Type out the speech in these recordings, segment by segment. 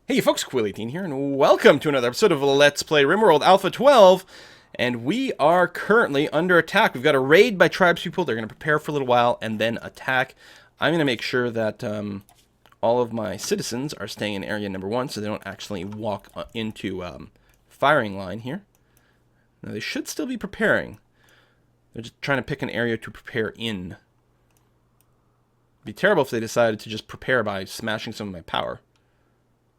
Hey folks, Quill18 here, and welcome to another episode of Let's Play RimWorld Alpha 12, and we are currently under attack. We've got a raid by tribespeople. They're going to prepare for a little while and then attack. I'm going to make sure that all of my citizens are staying in area number 1 so they don't actually walk into firing line here. Now, they should still be preparing. They're just trying to pick an area to prepare in. It'd be terrible if they decided to just prepare by smashing some of my power.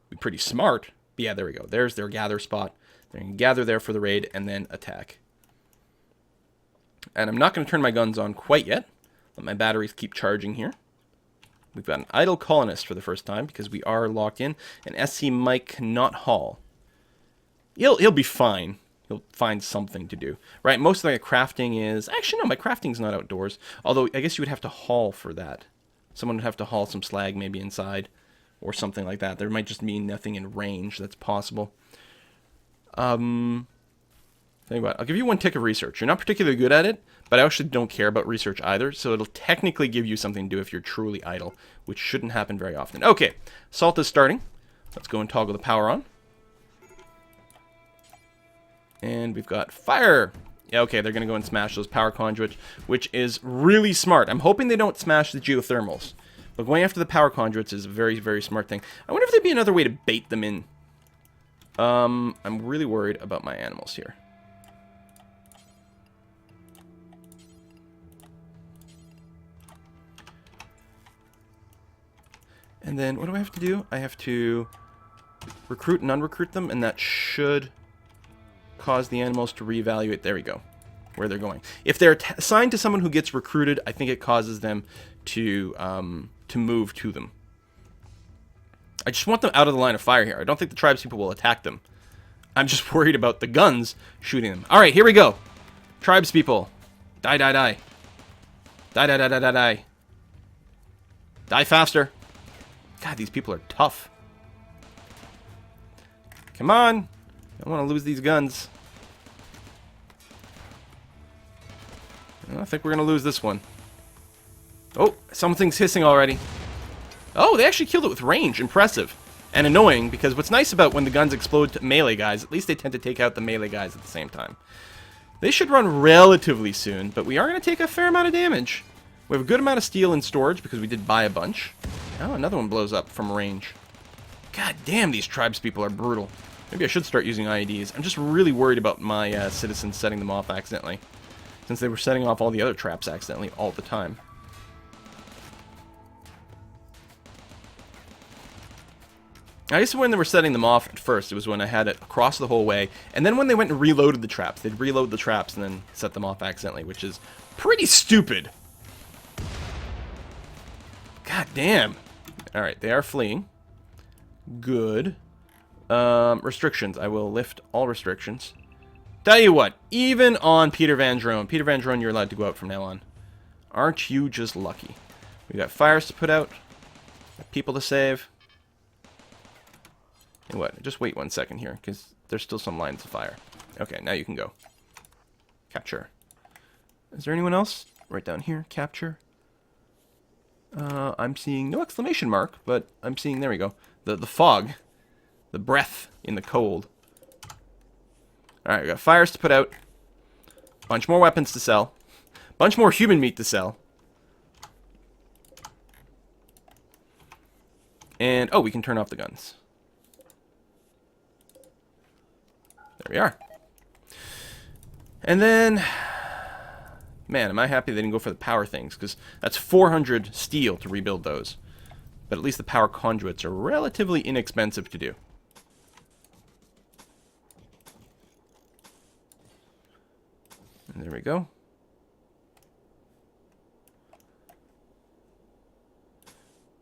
Be pretty smart. But yeah, there we go. There's their gather spot. They're going to gather there for the raid and then attack. And I'm not going to turn my guns on quite yet. Let my batteries keep charging here. We've got an idle colonist for the first time because we are locked in. And SC Mike cannot haul. He'll be fine. He'll find something to do. Right, most of my crafting is... Actually, no, my crafting's not outdoors. Although, I guess you would have to haul for that. Someone would have to haul some slag maybe inside. Or something like that. There might just be nothing in range. That's possible. Tell you what, I'll give you one tick of research. You're not particularly good at it, but I actually don't care about research either, so it'll technically give you something to do if you're truly idle, which shouldn't happen very often. Okay, salt is starting. Let's go and toggle the power on. And we've got fire. Yeah, okay, they're going to go and smash those power conduits, which is really smart. I'm hoping they don't smash the geothermals. But going after the power conduits is a very, very smart thing. I wonder if there'd be another way to bait them in. I'm really worried about my animals here. And then, what do I have to do? I have to recruit and unrecruit them, and that should cause the animals to reevaluate. There we go. Where they're going. If they're assigned to someone who gets recruited, I think it causes them to move to them. I just want them out of the line of fire here. I don't think the tribespeople will attack them. I'm just worried about the guns shooting them. Alright, here we go. Tribespeople. Die, die, die. Die, die, die, die, die, die. Die faster. God, these people are tough. Come on. I don't want to lose these guns. I think we're going to lose this one. Oh, something's hissing already. Oh, they actually killed it with range. Impressive. And annoying, because what's nice about when the guns explode to melee guys, at least they tend to take out the melee guys at the same time. They should run relatively soon, but we are going to take a fair amount of damage. We have a good amount of steel in storage, because we did buy a bunch. Oh, another one blows up from range. God damn, these tribespeople are brutal. Maybe I should start using IEDs. I'm just really worried about my citizens setting them off accidentally, since they were setting off all the other traps accidentally all the time. I guess when they were setting them off at first, it was when I had it across the whole way, and then when they went and reloaded the traps, they'd reload the traps and then set them off accidentally, which is pretty stupid. God damn. Alright, they are fleeing. Good. Restrictions. I will lift all restrictions. Tell you what, even on Peter Van Drone, you're allowed to go out from now on. Aren't you just lucky? We got fires to put out, people to save. And what? Just wait 1 second here, because there's still some lines of fire. Okay, now you can go. Capture. Is there anyone else? Right down here, capture. I'm seeing no exclamation mark, but I'm seeing, there we go, the fog. The breath in the cold. Alright, we got fires to put out. Bunch more weapons to sell. Bunch more human meat to sell. And, oh, we can turn off the guns. There we are. And then, man, am I happy they didn't go for the power things, because that's 400 steel to rebuild those. But at least the power conduits are relatively inexpensive to do. And there we go.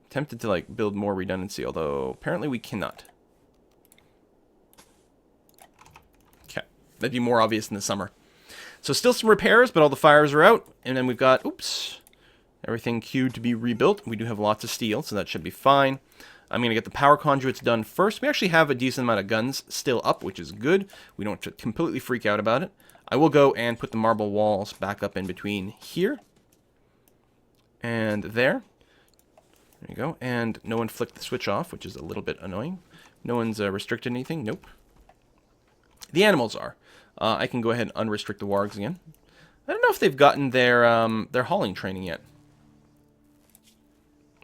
Tempted to, like, build more redundancy, although apparently we cannot. Okay. That'd be more obvious in the summer. So still some repairs, but all the fires are out. And then we've got, oops, everything queued to be rebuilt. We do have lots of steel, so that should be fine. I'm going to get the power conduits done first. We actually have a decent amount of guns still up, which is good. We don't have to completely freak out about it. I will go and put the marble walls back up in between here and there. There you go. And no one flicked the switch off, which is a little bit annoying. No one's restricted anything. Nope. The animals are. I can go ahead and unrestrict the wargs again. I don't know if they've gotten their hauling training yet.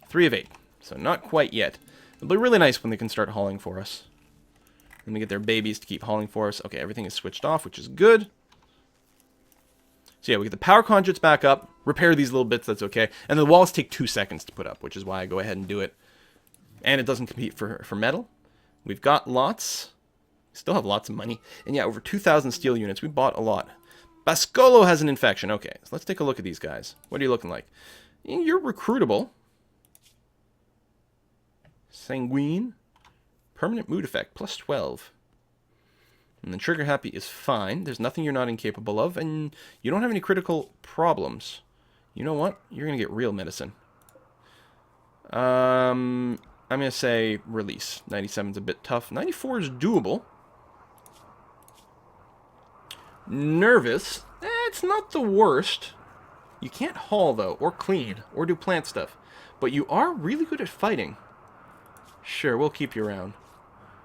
3 of 8. So not quite yet. It'll be really nice when they can start hauling for us. Let me get their babies to keep hauling for us. Okay, everything is switched off, which is good. So yeah, we get the power conduits back up, repair these little bits, that's okay. And the walls take 2 seconds to put up, which is why I go ahead and do it. And it doesn't compete for metal. We've got lots. Still have lots of money. And yeah, over 2,000 steel units. We bought a lot. Bascolo has an infection. Okay, so let's take a look at these guys. What are you looking like? You're recruitable. Sanguine. Permanent mood effect, plus 12. And then trigger happy is fine. There's nothing you're not incapable of, and you don't have any critical problems. You know what? You're going to get real medicine. I'm going to say release. 97's a bit tough. 94 is doable. Nervous. It's not the worst. You can't haul, though, or clean, or do plant stuff. But you are really good at fighting. Sure, we'll keep you around.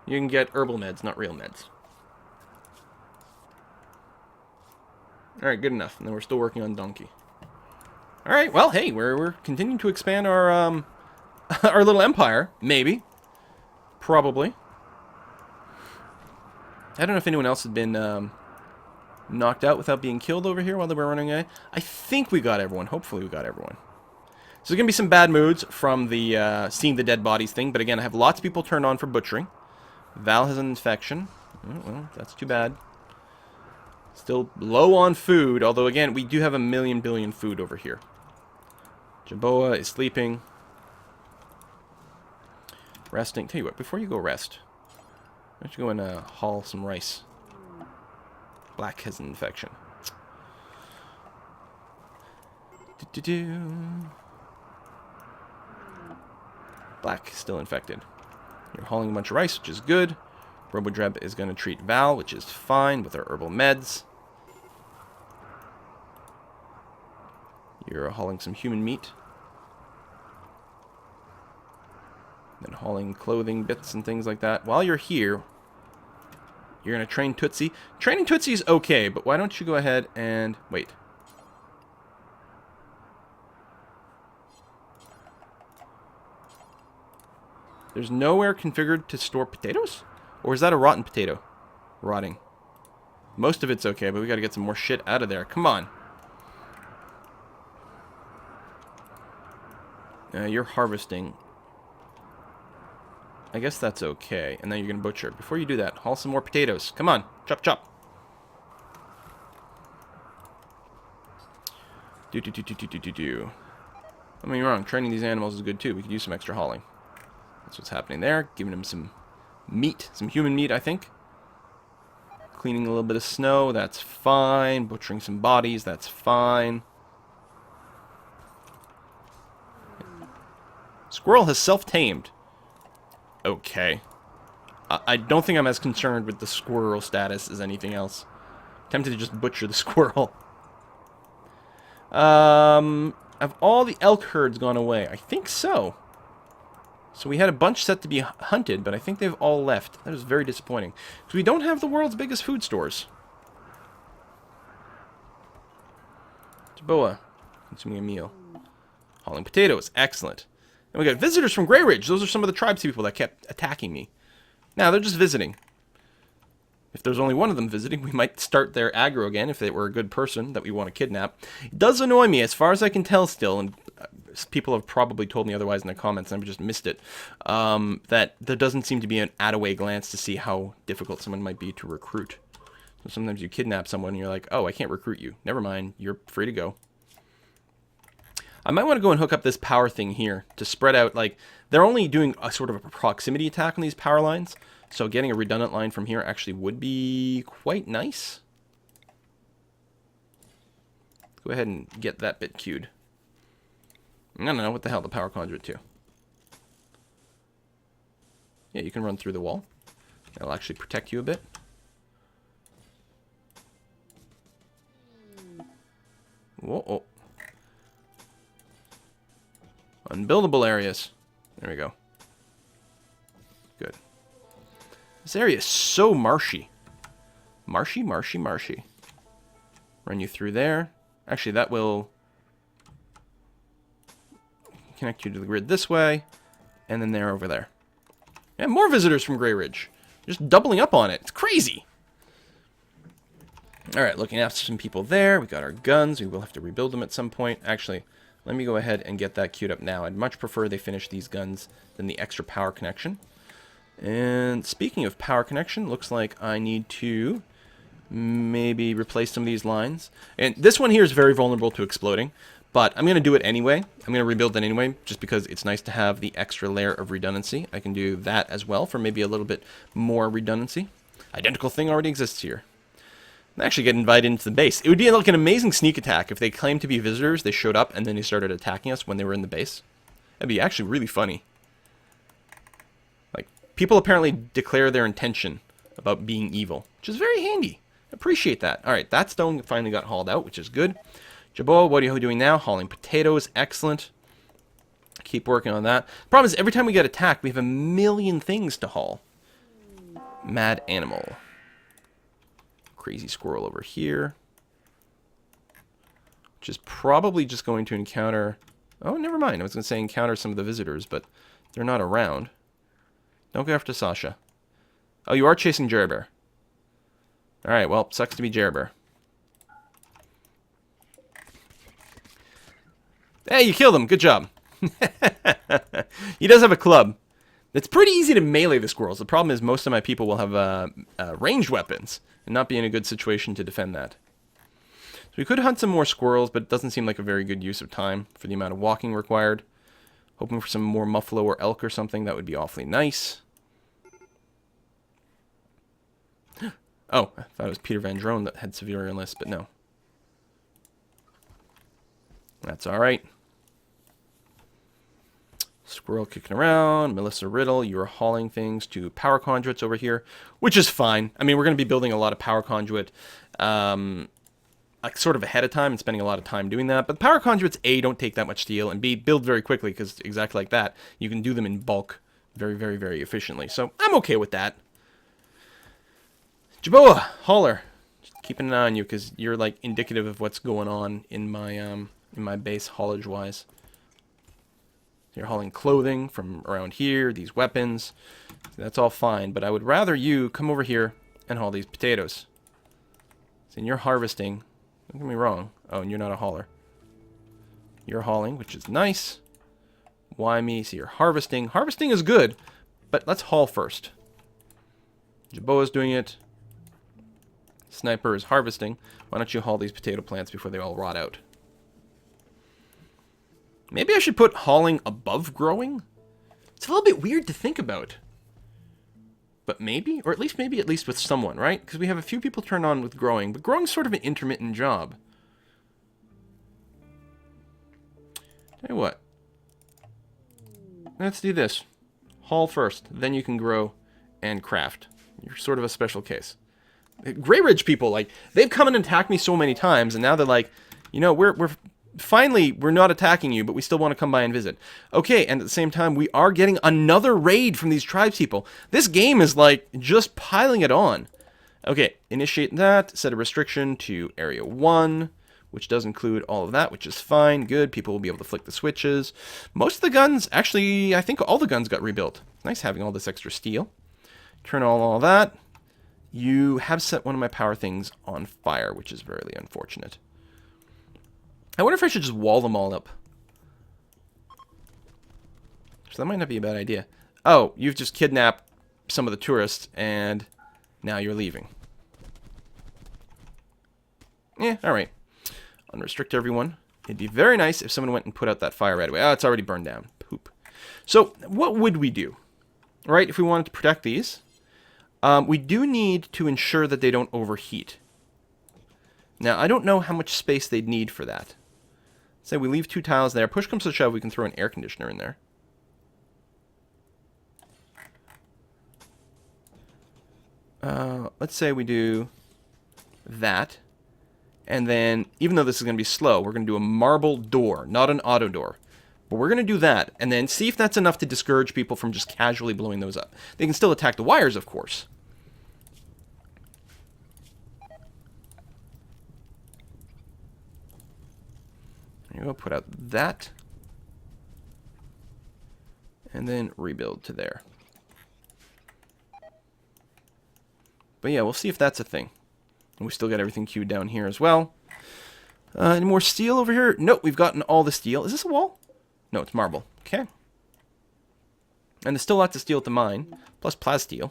You can get herbal meds, not real meds. Alright, good enough. And then we're still working on Donkey. Alright, well, hey, we're continuing to expand our our little empire. Maybe. Probably. I don't know if anyone else had been knocked out without being killed over here while they were running away. I think we got everyone. Hopefully we got everyone. So there's going to be some bad moods from the seeing the dead bodies thing. But again, I have lots of people turned on for butchering. Val has an infection. Oh, well, that's too bad. Still low on food, although again, we do have a billion food over here. Jaboa is sleeping. Resting. Tell you what, before you go rest, why don't you go and haul some rice? Black has an infection. Black is still infected. You're hauling a bunch of rice, which is good. Robodreb is going to treat Val, which is fine with our herbal meds. You're hauling some human meat. Then hauling clothing bits and things like that. While you're here, you're going to train Tootsie. Training Tootsie is okay, but why don't you go ahead and... wait. There's nowhere configured to store potatoes? Or is that a rotten potato? Rotting. Most of it's okay, but we gotta get some more shit out of there. Come on. You're harvesting. I guess that's okay. And then you're gonna butcher. Before you do that, haul some more potatoes. Come on. Chop, chop. Do. Don't get me wrong. Training these animals is good too. We could use some extra hauling. That's what's happening there. Giving them some meat. Some human meat, I think. Cleaning a little bit of snow. That's fine. Butchering some bodies. That's fine. Squirrel has self-tamed. Okay. I don't think I'm as concerned with the squirrel status as anything else. Tempted to just butcher the squirrel. Have all the elk herds gone away? I think so. So we had a bunch set to be hunted, but I think they've all left. That is very disappointing. Because we don't have the world's biggest food stores. Jaboa. Consuming a meal. Hauling potatoes. Excellent. And we got visitors from Grey Ridge. Those are some of the tribes people that kept attacking me. Now, they're just visiting. If there's only one of them visiting, we might start their aggro again if they were a good person that we want to kidnap. It does annoy me, as far as I can tell still, and people have probably told me otherwise in the comments, and I've just missed it, that there doesn't seem to be an at-away glance to see how difficult someone might be to recruit. So sometimes you kidnap someone and you're like, oh, I can't recruit you. Never mind, you're free to go. I might want to go and hook up this power thing here to spread out, like, they're only doing a sort of a proximity attack on these power lines, so getting a redundant line from here actually would be quite nice. Go ahead and get that bit queued. I don't know, what the hell, the power conduit too. Yeah, you can run through the wall. That'll actually protect you a bit. Whoa. Unbuildable areas. There we go. Good. This area is so marshy. Marshy, marshy, marshy. Run you through there. Actually, that will connect you to the grid this way. And then there over there. And more visitors from Grey Ridge. Just doubling up on it. It's crazy. Alright, looking after some people there. We got our guns. We will have to rebuild them at some point. Actually, let me go ahead and get that queued up now. I'd much prefer they finish these guns than the extra power connection. And speaking of power connection, looks like I need to maybe replace some of these lines. And this one here is very vulnerable to exploding, but I'm going to do it anyway. I'm going to rebuild it anyway, just because it's nice to have the extra layer of redundancy. I can do that as well for maybe a little bit more redundancy. Identical thing already exists here. And actually get invited into the base. It would be like an amazing sneak attack if they claimed to be visitors, they showed up, and then they started attacking us when they were in the base. That'd be actually really funny. Like, people apparently declare their intention about being evil, which is very handy. Appreciate that. Alright, that stone finally got hauled out, which is good. Jabot, what are you doing now? Hauling potatoes. Excellent. Keep working on that. Problem is, every time we get attacked, we have a million things to haul. Mad animal. Crazy squirrel over here. Which is probably just going to encounter... Oh, never mind. I was going to say encounter some of the visitors, but they're not around. Don't go after Sasha. Oh, you are chasing Jerry Bear. Alright, well, sucks to be Jerry Bear. Hey, you killed him. Good job. He does have a club. It's pretty easy to melee the squirrels. The problem is most of my people will have ranged weapons and not be in a good situation to defend that. So we could hunt some more squirrels, but it doesn't seem like a very good use of time for the amount of walking required. Hoping for some more muffalo or elk or something. That would be awfully nice. Oh, I thought it was Peter Van Drone that had severe illness, but no. That's alright. Squirrel kicking around. Melissa Riddle, you're hauling things to power conduits over here, which is fine. I mean, we're going to be building a lot of power conduit like sort of ahead of time and spending a lot of time doing that. But power conduits, A, don't take that much steel, and B, build very quickly because exactly like that, you can do them in bulk very, very, very efficiently. So I'm okay with that. Jaboa, hauler. Just keeping an eye on you because you're like indicative of what's going on in my base haulage wise. You're hauling clothing from around here, these weapons. That's all fine, but I would rather you come over here and haul these potatoes. So you're harvesting. Don't get me wrong. Oh, and you're not a hauler. You're hauling, which is nice. Why me? So you're harvesting. Harvesting is good, but let's haul first. Jaboa's doing it. Sniper is harvesting. Why don't you haul these potato plants before they all rot out? Maybe I should put hauling above growing? It's a little bit weird to think about. But maybe? Or at least with someone, right? Because we have a few people turned on with growing, but growing's sort of an intermittent job. Tell you what. Let's do this. Haul first, then you can grow and craft. You're sort of a special case. Grey Ridge people, like, they've come and attacked me so many times, and now they're like, you know, we're finally, we're not attacking you, but we still want to come by and visit. Okay, and at the same time, we are getting another raid from these tribespeople. This game is, like, just piling it on. Okay, initiate that. Set a restriction to Area 1, which does include all of that, which is fine. Good, people will be able to flick the switches. Most of the guns, actually, I think all the guns got rebuilt. Nice having all this extra steel. Turn on all that. You have set one of my power things on fire, which is very unfortunate. I wonder if I should just wall them all up. So that might not be a bad idea. Oh, you've just kidnapped some of the tourists, and now you're leaving. Yeah, alright. Unrestrict everyone. It'd be very nice if someone went and put out that fire right away. Oh, it's already burned down. Poop. So, what would we do? Right, if we wanted to protect these, we do need to ensure that they don't overheat. Now, I don't know how much space they'd need for that. Say we leave 2 tiles there. Push comes to shove, we can throw an air conditioner in there. Let's say we do that. And then, even though this is going to be slow, we're going to do a marble door, not an auto door. But we're going to do that, and then see if that's enough to discourage people from just casually blowing those up. They can still attack the wires, of course. There you go, put out that. And then rebuild to there. But yeah, we'll see if that's a thing. And we still got everything queued down here as well. Any more steel over here? Nope, we've gotten all the steel. Is this a wall? No, it's marble. Okay. And there's still lots of steel at the mine, plus plasteel.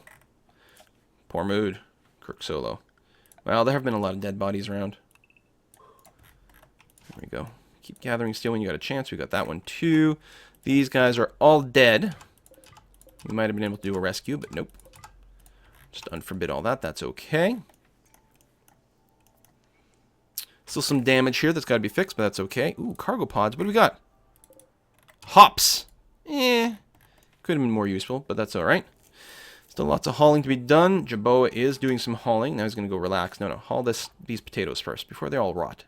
Poor mood. Crook Solo. Well, there have been a lot of dead bodies around. There we go. Keep gathering steel when you got a chance. We got that one too. These guys are all dead. We might have been able to do a rescue, but nope. Just unforbid all that. That's okay. Still some damage here that's got to be fixed, but that's okay. Ooh, cargo pods. What do we got? Hops. Could have been more useful, but that's alright. Still lots of hauling to be done. Jaboa is doing some hauling. Now he's going to go relax. No, haul these potatoes first before they all rot.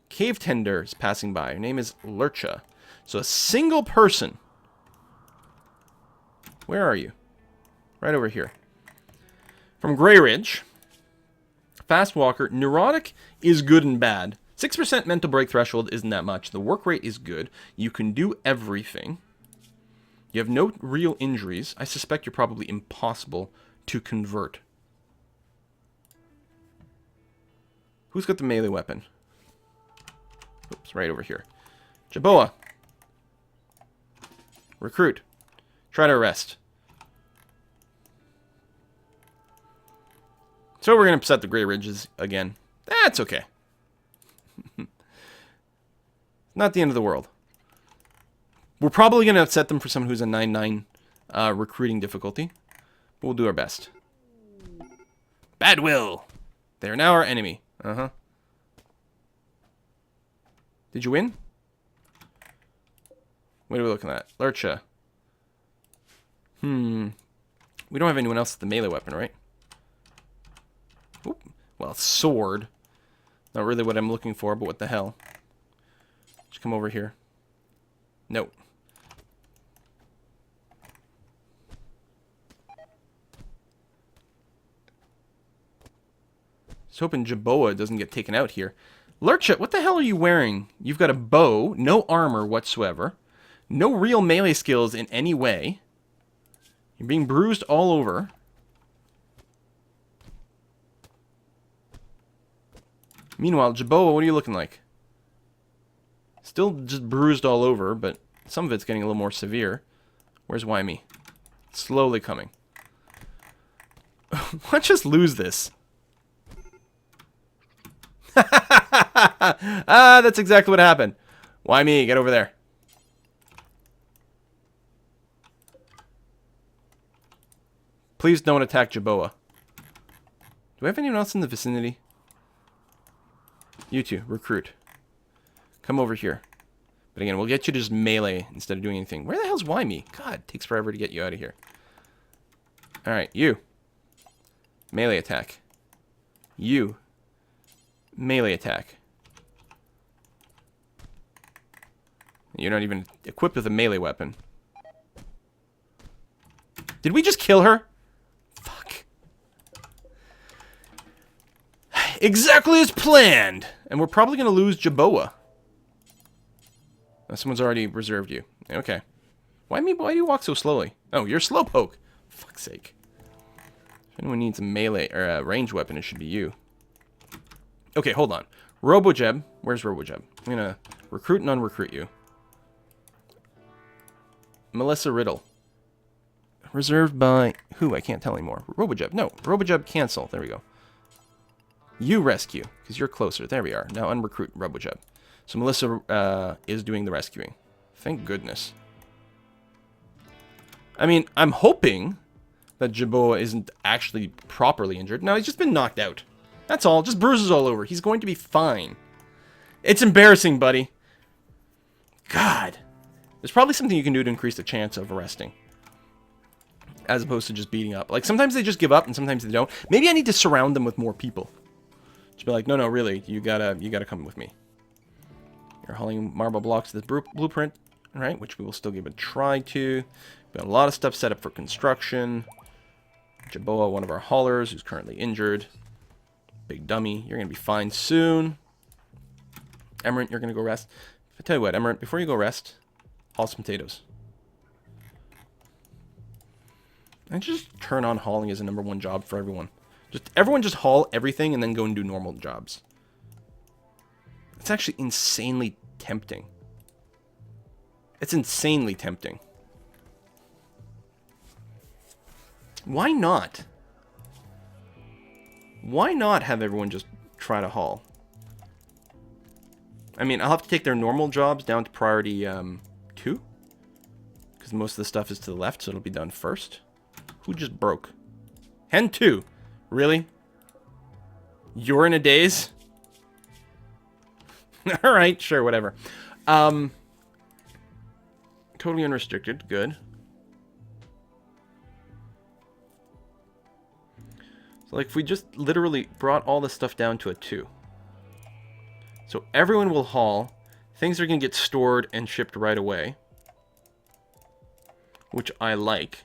Cave tender is passing by. Her name is Lurcha. So a single person. Where are you? Right over here. From Grey Ridge. Fast walker. Neurotic is good and bad. 6% mental break threshold isn't that much. The work rate is good. You can do everything. You have no real injuries. I suspect you're probably impossible to convert. Who's got the melee weapon? Oops, right over here. Jaboa. Recruit. Try to arrest. So we're going to upset the Grey Ridges again. That's okay. Not the end of the world. We're probably going to upset them for someone who's a 9-9 recruiting difficulty. But we'll do our best. Bad will. They are now our enemy. Uh-huh. Did you win? What are we looking at? Lurcha. We don't have anyone else with the melee weapon, right? Oop. Well, sword. Not really what I'm looking for, but what the hell. Just come over here. Nope. Just hoping Jaboa doesn't get taken out here. Lurcha, what the hell are you wearing? You've got a bow, no armor whatsoever, no real melee skills in any way. You're being bruised all over. Meanwhile, Jaboa, what are you looking like? Still just bruised all over, but some of it's getting a little more severe. Where's Wymie? Slowly coming. Let's just lose this. That's exactly what happened. Wymie, get over there. Please don't attack Jaboa. Do I have anyone else in the vicinity? You two, recruit. Come over here. But again, we'll get you to just melee instead of doing anything. Where the hell's Wymie? God, it takes forever to get you out of here. Alright, you. Melee attack. You. Melee attack. You're not even equipped with a melee weapon. Did we just kill her? Fuck. Exactly as planned! And we're probably going to lose Jaboa. Oh, someone's already reserved you. Okay. Why do you walk so slowly? Oh, you're slowpoke. Fuck's sake. If anyone needs a melee or a range weapon, it should be you. Okay, hold on. Robojeb. Where's Robojeb? I'm going to recruit and unrecruit you. Melissa Riddle. Reserved by who? I can't tell anymore. Robojeb. No. Robojeb cancel. There we go. You rescue, because you're closer. There we are. Now unrecruit Robojeb. So Melissa is doing the rescuing. Thank goodness. I mean, I'm hoping that Jaboa isn't actually properly injured. No, he's just been knocked out. That's all. Just bruises all over. He's going to be fine. It's embarrassing, buddy. God. There's probably something you can do to increase the chance of arresting. As opposed to just beating up. Like, sometimes they just give up and sometimes they don't. Maybe I need to surround them with more people. Just be like, no, really, you gotta come with me. You're hauling marble blocks to the blueprint, right? Which we will still give a try to. We've got a lot of stuff set up for construction. Jaboa, one of our haulers, who's currently injured. Big dummy. You're going to be fine soon. Emerant, you're going to go rest. I tell you what, Emerant, before you go rest, haul some potatoes. And just turn on hauling as a #1 job for everyone. Everyone just haul everything and then go and do normal jobs. It's actually insanely tempting. It's insanely tempting. Why not? Why not have everyone just try to haul? I mean, I'll have to take their normal jobs down to priority 2. Because most of the stuff is to the left, so it'll be done first. Who just broke? Hen 2. Really? You're in a daze? Alright, sure, whatever. Totally unrestricted. Good. So, like, if we just literally brought all this stuff down to a 2. So everyone will haul. Things are going to get stored and shipped right away. Which I like.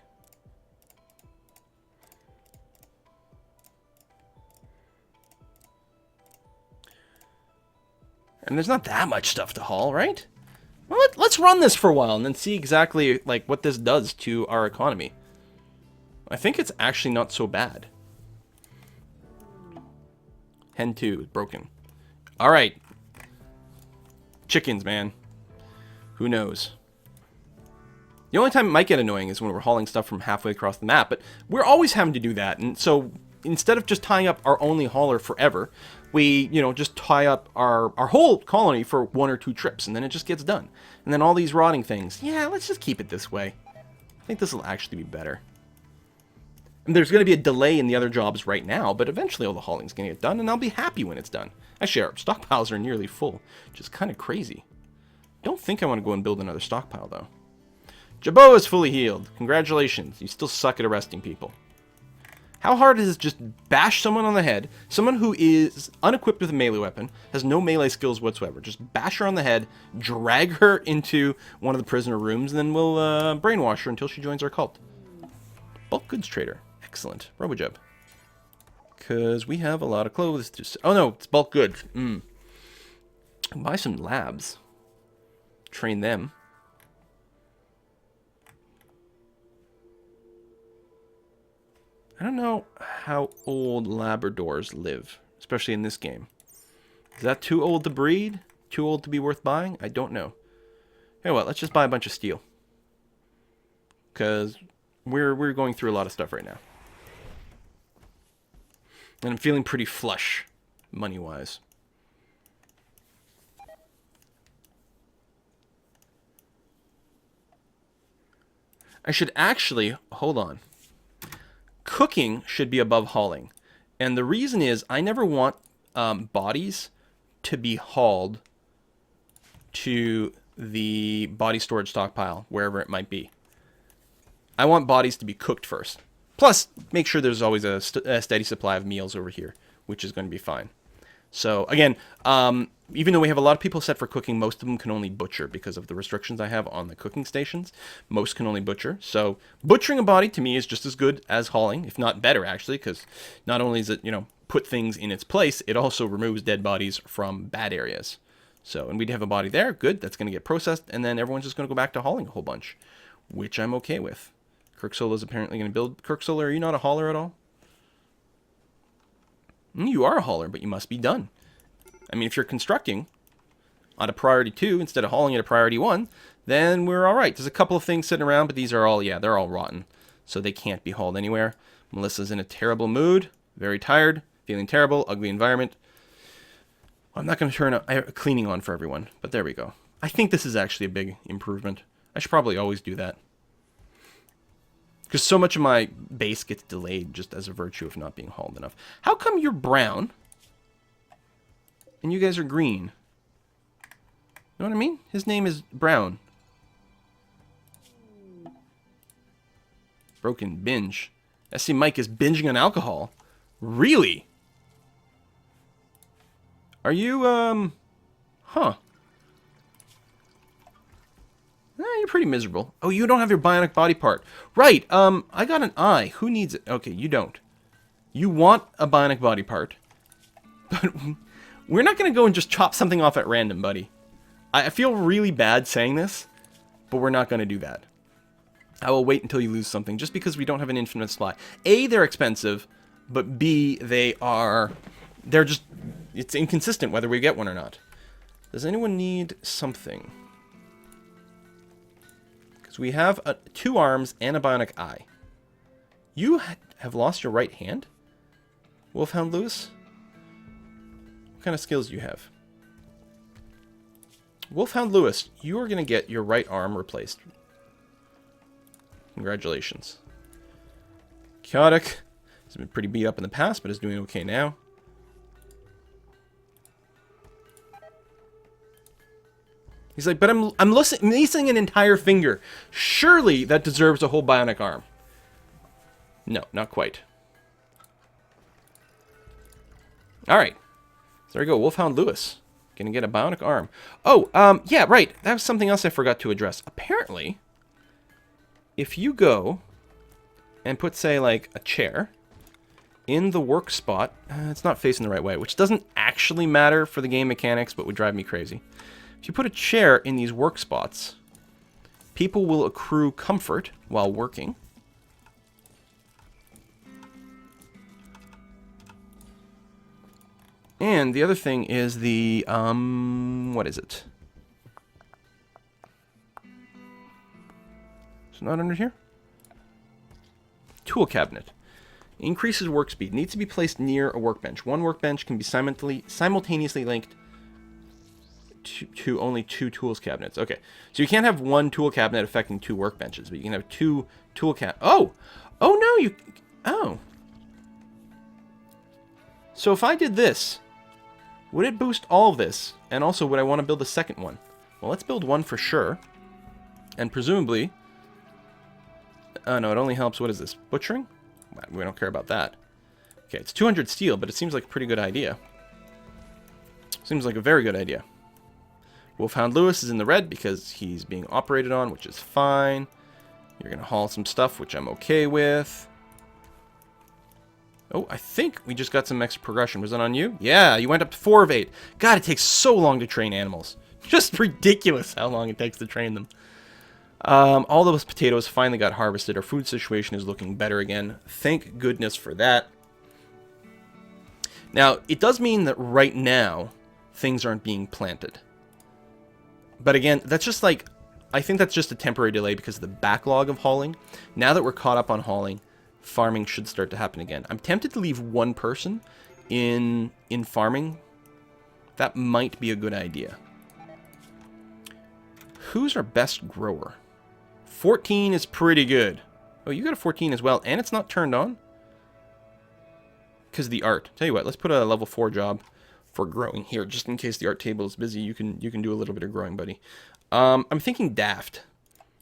And there's not that much stuff to haul, right? Well, let's run this for a while and then see exactly like what this does to our economy. I think it's actually not so bad. Hen 2 is broken. Alright. Chickens, man. Who knows? The only time it might get annoying is when we're hauling stuff from halfway across the map, but we're always having to do that, and so instead of just tying up our only hauler forever, we, you know, just tie up our whole colony for 1 or 2 trips, and then it just gets done. And then all these rotting things, yeah, let's just keep it this way. I think this will actually be better. And there's going to be a delay in the other jobs right now, but eventually all the hauling's going to get done, and I'll be happy when it's done. Actually, our stockpiles are nearly full, which is kind of crazy. Don't think I want to go and build another stockpile, though. Jabot is fully healed. Congratulations. You still suck at arresting people. How hard is it just bash someone on the head, someone who is unequipped with a melee weapon, has no melee skills whatsoever, just bash her on the head, drag her into one of the prisoner rooms, and then we'll brainwash her until she joins our cult. Bulk goods trader. Excellent. Robojub. Because we have a lot of clothes to... Oh no, it's bulk goods. Buy some labs. Train them. I don't know how old Labradors live, especially in this game. Is that too old to breed? Too old to be worth buying? I don't know. Hey, what? Let's just buy a bunch of steel. Because we're going through a lot of stuff right now. And I'm feeling pretty flush, money-wise. I should actually... Hold on. Cooking should be above hauling. And the reason is I never want bodies to be hauled to the body storage stockpile, wherever it might be. I want bodies to be cooked first. Plus, make sure there's always a steady supply of meals over here, which is going to be fine. So, again, even though we have a lot of people set for cooking, most of them can only butcher because of the restrictions I have on the cooking stations. Most can only butcher. So, butchering a body, to me, is just as good as hauling, if not better, actually, because not only does it, you know, put things in its place, it also removes dead bodies from bad areas. So, and we'd have a body there, good, that's going to get processed, and then everyone's just going to go back to hauling a whole bunch, which I'm okay with. Kirk Solo is apparently going to build... Kirk Solo, are you not a hauler at all? You are a hauler, but you must be done. I mean, if you're constructing on a priority 2 instead of hauling at a priority 1, then we're all right. There's a couple of things sitting around, but these are all, yeah, they're all rotten. So they can't be hauled anywhere. Melissa's in a terrible mood, very tired, feeling terrible, ugly environment. I'm not going to turn a cleaning on for everyone, but there we go. I think this is actually a big improvement. I should probably always do that. Because so much of my base gets delayed just as a virtue of not being hauled enough. How come you're brown and you guys are green? You know what I mean? His name is Brown. Broken binge. I see Mike is binging on alcohol. Really? Are you, huh. You're pretty miserable. Oh, you don't have your bionic body part. Right, I got an eye. Who needs it? Okay, you don't. You want a bionic body part. But we're not going to go and just chop something off at random, buddy. I feel really bad saying this, but we're not going to do that. I will wait until you lose something, just because we don't have an infinite supply. A, they're expensive, but B, they're just, it's inconsistent whether we get one or not. Does anyone need something? Because we have 2 arms and a bionic eye. You have lost your right hand? Wolfhound Lewis? What kind of skills do you have? Wolfhound Lewis, you are going to get your right arm replaced. Congratulations. Chaotic has been pretty beat up in the past, but is doing okay now. He's like, but I'm missing an entire finger. Surely that deserves a whole bionic arm. No, not quite. Alright. So there we go, Wolfhound Lewis. Gonna get a bionic arm. Oh, yeah, right. That was something else I forgot to address. Apparently, if you go and put, say, like, a chair in the work spot, it's not facing the right way, which doesn't actually matter for the game mechanics, but would drive me crazy. If you put a chair in these work spots, people will accrue comfort while working. And the other thing is the, what is it? It's not under here? Tool cabinet. Increases work speed. Needs to be placed near a workbench. One workbench can be simultaneously linked to only 2 tools cabinets. Okay, so you can't have 1 tool cabinet affecting 2 workbenches, but you can have 2 tool Oh! Oh, no, you... Oh. So if I did this, would it boost all of this? And also, would I want to build a second one? Well, let's build one for sure. And presumably... no, it only helps... What is this? Butchering? We don't care about that. Okay, it's 200 steel, but it seems like a pretty good idea. Seems like a very good idea. Wolfhound Lewis is in the red because he's being operated on, which is fine. You're going to haul some stuff, which I'm okay with. Oh, I think we just got some extra progression. Was it on you? Yeah, you went up to 4 of 8. God, it takes so long to train animals. Just ridiculous how long it takes to train them. All those potatoes finally got harvested. Our food situation is looking better again. Thank goodness for that. Now, it does mean that right now, things aren't being planted. But again, that's just like, I think that's just a temporary delay because of the backlog of hauling. Now that we're caught up on hauling, farming should start to happen again. I'm tempted to leave 1 person in farming. That might be a good idea. Who's our best grower? 14 is pretty good. Oh, you got a 14 as well, and it's not turned on? Because of the art. Tell you what, let's put a level 4 job for growing here, just in case the art table is busy. You can do a little bit of growing, buddy. I'm thinking daft.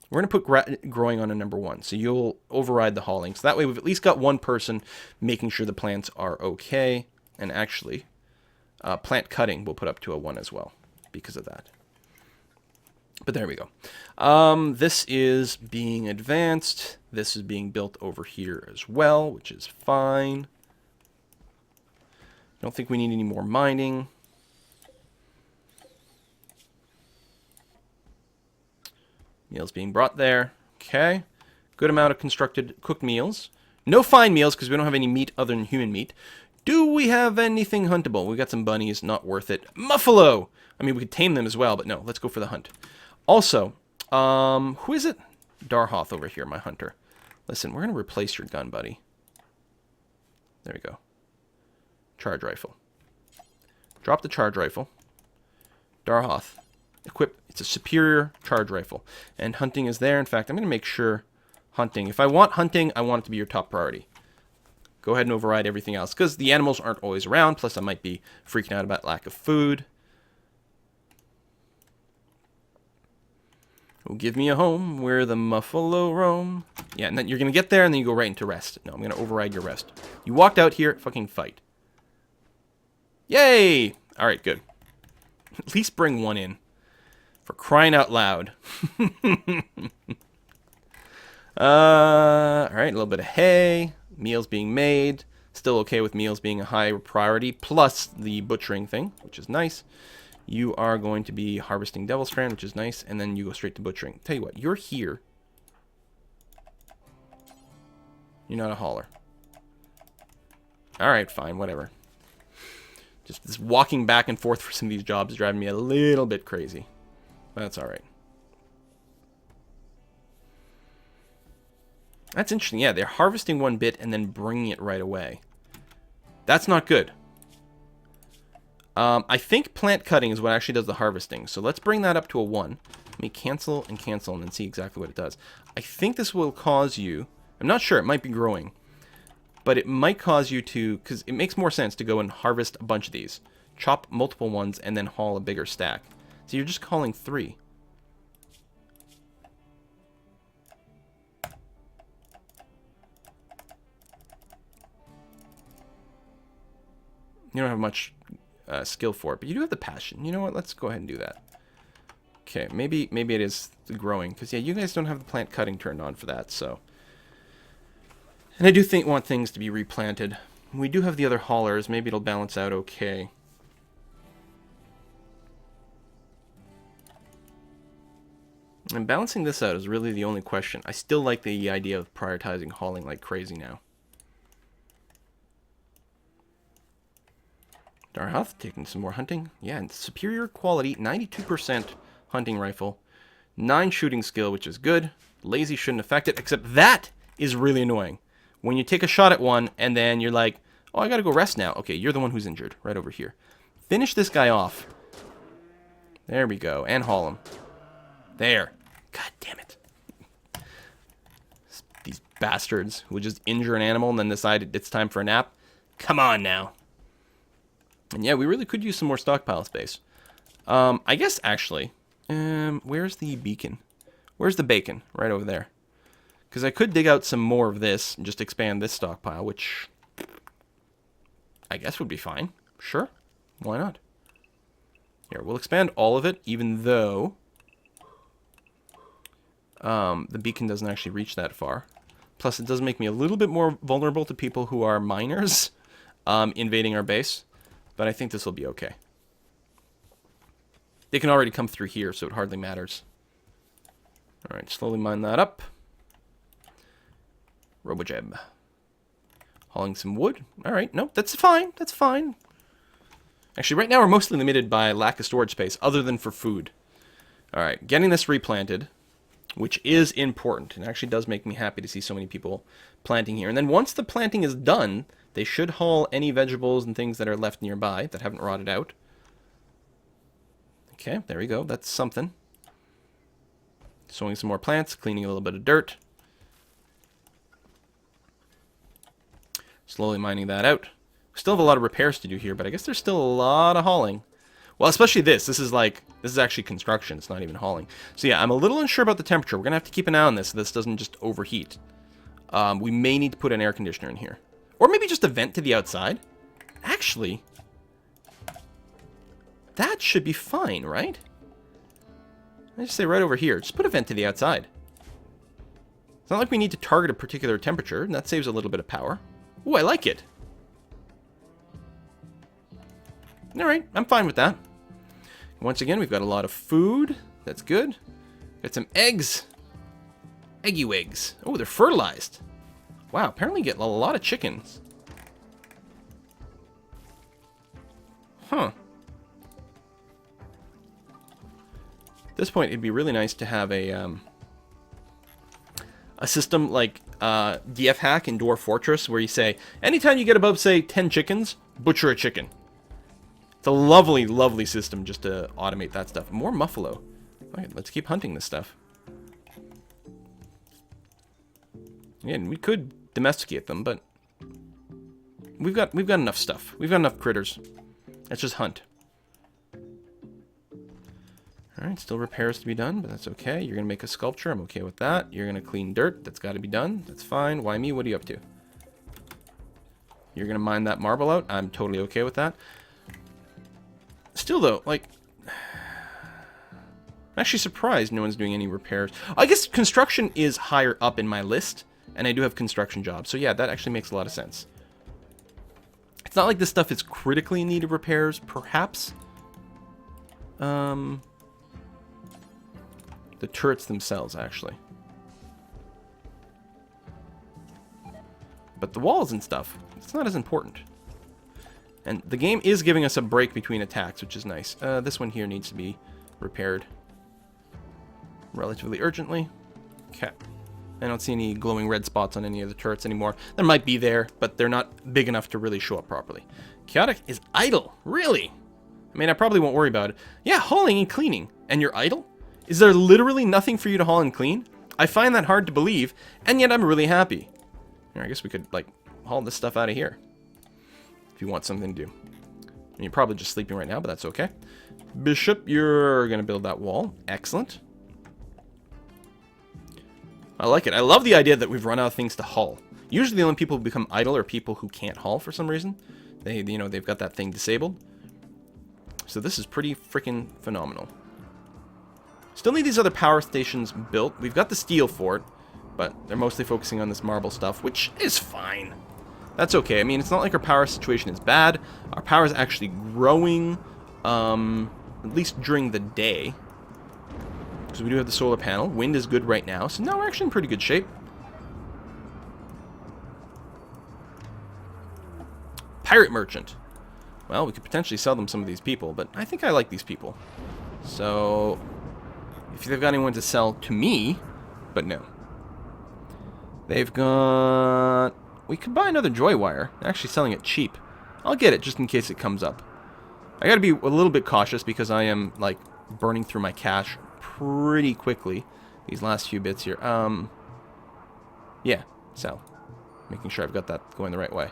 We're going to put growing on a number 1, so you'll override the hauling. So that way we've at least got 1 person making sure the plants are okay. And actually, plant cutting we'll put up to a 1 as well because of that. But there we go. This is being advanced. This is being built over here as well, which is fine. Don't think we need any more mining. Meals being brought there. Okay. Good amount of constructed cooked meals. No fine meals because we don't have any meat other than human meat. Do we have anything huntable? We got some bunnies. Not worth it. Muffalo! I mean, we could tame them as well, but no. Let's go for the hunt. Also, who is it? Darhoth over here, my hunter. Listen, we're going to replace your gun, buddy. There we go. Charge rifle. Drop the charge rifle. Darhoth. Equip. It's a superior charge rifle. And hunting is there. In fact, I'm going to make sure hunting. If I want hunting, I want it to be your top priority. Go ahead and override everything else. Because the animals aren't always around. Plus, I might be freaking out about lack of food. Oh, give me a home where the muffalo roam. Yeah, and then you're going to get there and then you go right into rest. No, I'm going to override your rest. You walked out here, fucking fight. Yay! Alright, good. At least bring 1 in. For crying out loud. All right, a little bit of hay. Meals being made. Still okay with meals being a high priority. Plus the butchering thing, which is nice. You are going to be harvesting Devil's Strand, which is nice. And then you go straight to butchering. Tell you what, you're here. You're not a hauler. All right, fine, whatever. Just this walking back and forth for some of these jobs is driving me a little bit crazy. But that's all right. That's interesting. Yeah, they're harvesting one bit and then bringing it right away. That's not good. I think plant cutting is what actually does the harvesting. So let's bring that up to a 1. Let me cancel and then see exactly what it does. I think this will cause you... I'm not sure. It might be growing. But it might cause you to... Because it makes more sense to go and harvest a bunch of these. Chop multiple ones and then haul a bigger stack. So you're just calling 3. You don't have much skill for it, but you do have the passion. You know what? Let's go ahead and do that. Okay, maybe it is the growing, because yeah, you guys don't have the plant cutting turned on for that, so. And I do want things to be replanted. We do have the other haulers. Maybe it'll balance out okay. And balancing this out is really the only question. I still like the idea of prioritizing hauling like crazy now. Darhath taking some more hunting. Yeah, and superior quality, 92% hunting rifle. 9 shooting skill, which is good. Lazy shouldn't affect it, except that is really annoying. When you take a shot at one, and then you're like, oh, I gotta go rest now. Okay, you're the one who's injured, right over here. Finish this guy off. There we go, and haul him. There. God damn it. These bastards who would just injure an animal and then decide it's time for a nap. Come on now. And yeah, we really could use some more stockpile space. I guess, actually, where's the beacon? Where's the bacon? Right over there. Because I could dig out some more of this and just expand this stockpile, which I guess would be fine. Sure. Why not? Here, we'll expand all of it, even though the beacon doesn't actually reach that far. Plus, it does make me a little bit more vulnerable to people who are miners invading our base. But I think this will be okay. They can already come through here, so it hardly matters. Alright, slowly mine that up. Robojeb. Hauling some wood. Alright, no, that's fine. That's fine. Actually, right now we're mostly limited by lack of storage space, other than for food. Alright, getting this replanted, which is important. It actually does make me happy to see so many people planting here. And then once the planting is done, they should haul any vegetables and things that are left nearby that haven't rotted out. Okay, there we go. That's something. Sowing some more plants, cleaning a little bit of dirt. Slowly mining that out. We still have a lot of repairs to do here, but I guess there's still a lot of hauling. Well, especially this. This is actually construction. It's not even hauling. So yeah, I'm a little unsure about the temperature. We're going to have to keep an eye on this so this doesn't just overheat. We may need to put an air conditioner in here. Or maybe just a vent to the outside. Actually, that should be fine, right? I just say right over here. Just put a vent to the outside. It's not like we need to target a particular temperature, and that saves a little bit of power. Ooh, I like it. Alright, I'm fine with that. Once again, we've got a lot of food. That's good. Got some eggs. Eggy eggs. Oh, they're fertilized. Wow, apparently get a lot of chickens. Huh. At this point, it'd be really nice to have a system like DF Hack in Dwarf Fortress, where you say, anytime you get above, say, 10 chickens, butcher a chicken. It's a lovely, lovely system just to automate that stuff. More Muffalo. All right, let's keep hunting this stuff. Again, we could domesticate them, but we've got enough stuff. We've got enough critters. Let's just hunt. Alright, still repairs to be done, but that's okay. You're going to make a sculpture. I'm okay with that. You're going to clean dirt. That's got to be done. That's fine. Why me? What are you up to? You're going to mine that marble out. I'm totally okay with that. Still, though, like... I'm actually surprised no one's doing any repairs. I guess construction is higher up in my list, and I do have construction jobs. So yeah, that actually makes a lot of sense. It's not like this stuff is critically in need of repairs, perhaps. The turrets themselves, actually. But the walls and stuff, it's not as important. And the game is giving us a break between attacks, which is nice. This one here needs to be repaired relatively urgently. Okay. I don't see any glowing red spots on any of the turrets anymore. There might be there, but they're not big enough to really show up properly. Chaotic is idle. Really? I mean, I probably won't worry about it. Yeah, hauling and cleaning. And you're idle? Is there literally nothing for you to haul and clean? I find that hard to believe, and yet I'm really happy. Here, I guess we could, like, haul this stuff out of here. If you want something to do. And you're probably just sleeping right now, but that's okay. Bishop, you're going to build that wall. Excellent. I like it. I love the idea that we've run out of things to haul. Usually the only people who become idle are people who can't haul for some reason. They've got that thing disabled. So this is pretty freaking phenomenal. Still need these other power stations built. We've got the steel for it, but they're mostly focusing on this marble stuff, which is fine. That's okay. I mean, it's not like our power situation is bad. Our power is actually growing, at least during the day. Because we do have the solar panel. Wind is good right now, so now we're actually in pretty good shape. Pirate merchant. Well, we could potentially sell them some of these people, but I think I like these people. So, if they've got anyone to sell to me, but no. They've got... We could buy another joy wire. They're actually selling it cheap. I'll get it just in case it comes up. I gotta be a little bit cautious because I am, like, burning through my cash pretty quickly these last few bits here. Yeah, sell. Making sure I've got that going the right way.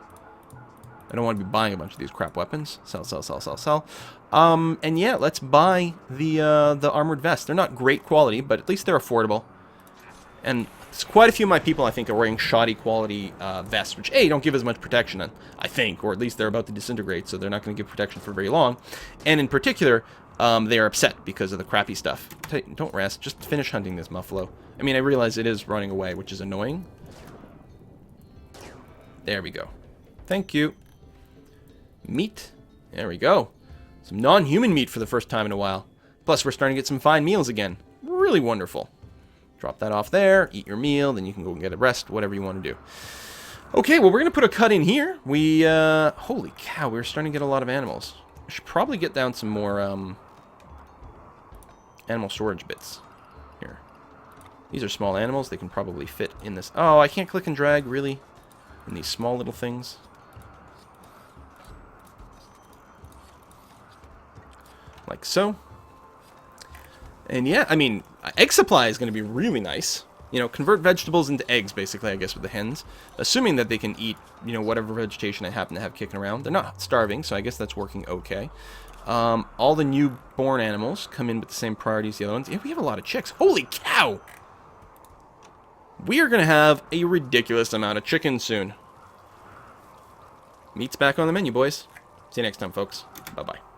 I don't want to be buying a bunch of these crap weapons. Sell, sell, sell, sell, sell. And yeah, let's buy the armored vests. They're not great quality, but at least they're affordable. And quite a few of my people, I think, are wearing shoddy quality vests, which, A, don't give as much protection, I think, or at least they're about to disintegrate, so they're not going to give protection for very long. And in particular, they are upset because of the crappy stuff. Don't rest. Just finish hunting this muffalo. I mean, I realize it is running away, which is annoying. There we go. Thank you. Meat. There we go. Some non-human meat for the first time in a while. Plus, we're starting to get some fine meals again. Really wonderful. Drop that off there, eat your meal, then you can go and get a rest, whatever you want to do. Okay, well, we're going to put a cut in here. We, holy cow, we're starting to get a lot of animals. We should probably get down some more, animal storage bits. Here. These are small animals. They can probably fit in this. Oh, I can't click and drag, really? In these small little things. Like so. And yeah, I mean, egg supply is going to be really nice. You know, convert vegetables into eggs, basically, I guess, with the hens. Assuming that they can eat, you know, whatever vegetation I happen to have kicking around. They're not starving, so I guess that's working okay. All the newborn animals come in with the same priority as the other ones. Yeah, we have a lot of chicks. Holy cow! We are going to have a ridiculous amount of chickens soon. Meat's back on the menu, boys. See you next time, folks. Bye-bye.